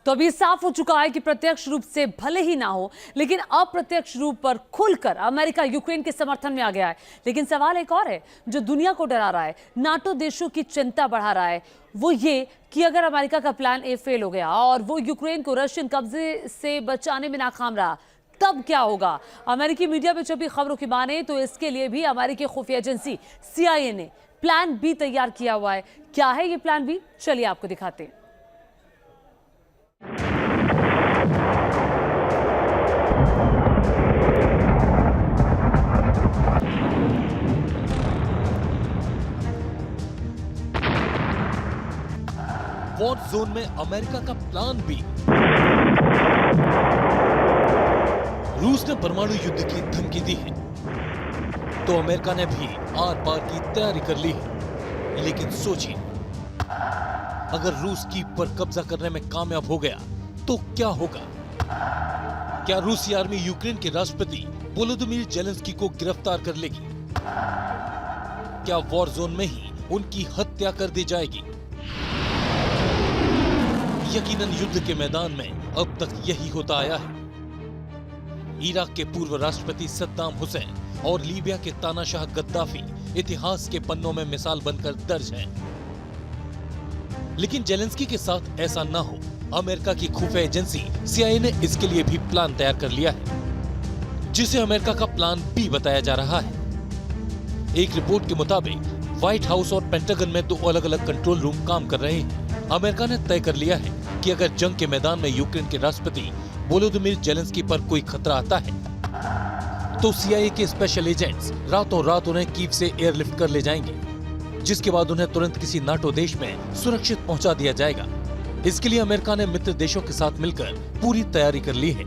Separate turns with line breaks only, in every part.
तो अभी साफ हो चुका है कि प्रत्यक्ष रूप से भले ही ना हो, लेकिन अप्रत्यक्ष रूप पर खुलकर अमेरिका यूक्रेन के समर्थन में आ गया है। लेकिन सवाल एक और है जो दुनिया को डरा रहा है, नाटो देशों की चिंता बढ़ा रहा है, वो ये कि अगर अमेरिका का प्लान ए फेल हो गया और वो यूक्रेन को रशियन कब्जे से बचाने में नाकाम रहा, तब क्या होगा। अमेरिकी मीडिया में छपी खबरों की माने तो इसके लिए भी अमेरिकी खुफिया एजेंसी CIA ने प्लान बी तैयार किया हुआ है। क्या है ये प्लान बी, चलिए आपको दिखाते हैं।
वॉर जोन में अमेरिका का प्लान बी। रूस ने परमाणु युद्ध की धमकी दी है तो अमेरिका ने भी आर पार की तैयारी कर ली है। लेकिन सोचिए, अगर रूस कीव पर कब्जा करने में कामयाब हो गया तो क्या होगा। क्या रूसी आर्मी यूक्रेन के राष्ट्रपति वोलोदिमीर जेलेंस्की को गिरफ्तार कर लेगी? क्या वॉर जोन में ही उनकी हत्या कर दी जाएगी? यकीनन युद्ध के मैदान में अब तक यही होता आया है। इराक के पूर्व राष्ट्रपति सद्दाम हुसैन और लीबिया के तानाशाह गद्दाफी इतिहास के पन्नों में मिसाल बनकर दर्ज हैं। लेकिन जेलेंस्की के साथ ऐसा ना हो, अमेरिका की खुफिया एजेंसी CIA ने इसके लिए भी प्लान तैयार कर लिया है, जिसे अमेरिका का प्लान बी बताया जा रहा है। एक रिपोर्ट के मुताबिक व्हाइट हाउस और पेंटागन में 2 अलग-अलग कंट्रोल रूम काम कर रहे हैं। अमेरिका ने तय कर लिया है कि अगर जंग के मैदान में यूक्रेन के राष्ट्रपति वोलोदिमीर जेलेंस्की पर कोई खतरा आता है तो CIA के स्पेशल एजेंट्स रातों रात उन्हें कीव से एयरलिफ्ट कर ले जाएंगे, जिसके बाद उन्हें तुरंत किसी नाटो देश में सुरक्षित पहुंचा दिया जाएगा। इसके लिए अमेरिका ने मित्र देशों के साथ मिलकर पूरी तैयारी कर ली है।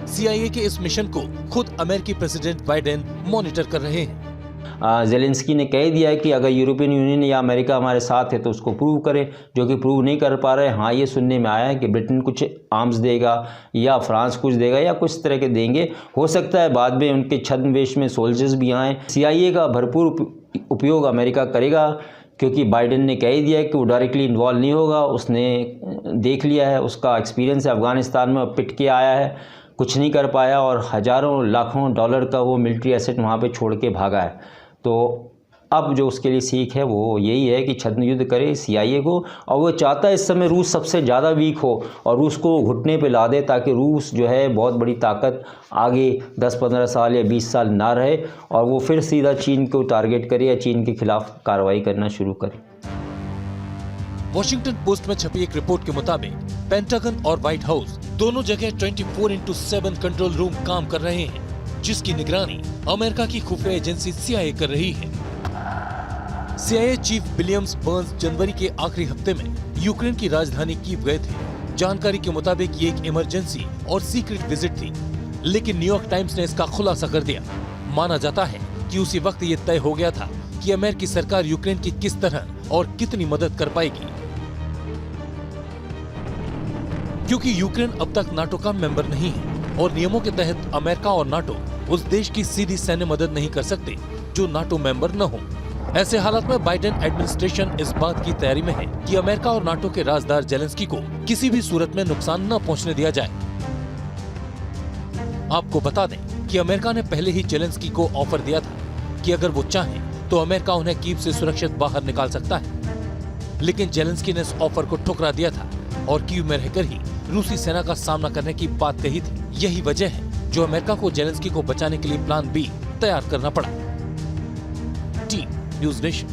CIA के इस मिशन को खुद अमेरिकी प्रेसिडेंट बाइडेन मॉनिटर कर रहे हैं।
जेलेंस्की ने कह दिया है कि अगर यूरोपियन यूनियन या अमेरिका हमारे साथ है तो उसको प्रूव करें, जो कि प्रूव नहीं कर पा रहे। हाँ, ये सुनने में आया है कि ब्रिटेन कुछ आर्म्स देगा या फ्रांस कुछ देगा या कुछ तरह के देंगे। हो सकता है बाद में उनके छद्मवेश में सोल्जर्स भी आएँ। CIA का भरपूर उपयोग अमेरिका करेगा, क्योंकि बाइडेन ने कह ही दिया है कि वो डायरेक्टली इन्वॉल्व नहीं होगा। उसने देख लिया है, उसका एक्सपीरियंस है, अफगानिस्तान में पिट के आया है, कुछ नहीं कर पाया और हज़ारों लाखों डॉलर का वो मिलिट्री एसेट वहाँ पे छोड़ के भागा है। तो अब जो उसके लिए सीख है वो यही है कि छद्म युद्ध करे CIA को, और वो चाहता है इस समय रूस सबसे ज़्यादा वीक हो और रूस को घुटने पे ला दे, ताकि रूस जो है बहुत बड़ी ताकत आगे 10-15 साल या 20 साल ना रहे और वो फिर सीधा चीन को टारगेट करे या चीन के खिलाफ कार्रवाई करना शुरू करे।
वॉशिंगटन पोस्ट में छपी एक रिपोर्ट के मुताबिक पेंटागन और व्हाइट हाउस दोनों जगह 24/7 कंट्रोल रूम काम कर रहे हैं, जिसकी निगरानी अमेरिका की खुफिया एजेंसी CIA कर रही है। CIA चीफ विलियम्स बर्न्स जनवरी के आखिरी हफ्ते में यूक्रेन की राजधानी कीव गए थे। जानकारी के मुताबिक ये एक इमरजेंसी और सीक्रेट विजिट थी, लेकिन न्यूयॉर्क टाइम्स ने इसका खुलासा कर दिया। माना जाता है कि उसी वक्त ये तय हो गया था कि अमेरिकी सरकार यूक्रेन की किस तरह और कितनी मदद कर पाएगी, क्योंकि यूक्रेन अब तक नाटो का मेंबर नहीं है और नियमों के तहत अमेरिका और नाटो उस देश की सीधी सैन्य मदद नहीं कर सकते जो नाटो मेंबर न हो। ऐसे हालात में बाइडेन एडमिनिस्ट्रेशन इस बात की तैयारी में है कि अमेरिका और नाटो के राजदार जेलेंस्की को किसी भी सूरत में नुकसान न पहुंचने दिया जाए। आपको बता दें कि अमेरिका ने पहले ही जेलेंस्की को ऑफर दिया था कि अगर वो चाहें तो अमेरिका उन्हें कीव से सुरक्षित बाहर निकाल सकता है, लेकिन जेलेंस्की ने इस ऑफर को ठुकरा दिया था और कीव में रहकर ही रूसी सेना का सामना करने की बात कही थी। यही वजह है जो अमेरिका को जेलेंस्की को बचाने के लिए प्लान बी तैयार करना पड़ा। T news nation.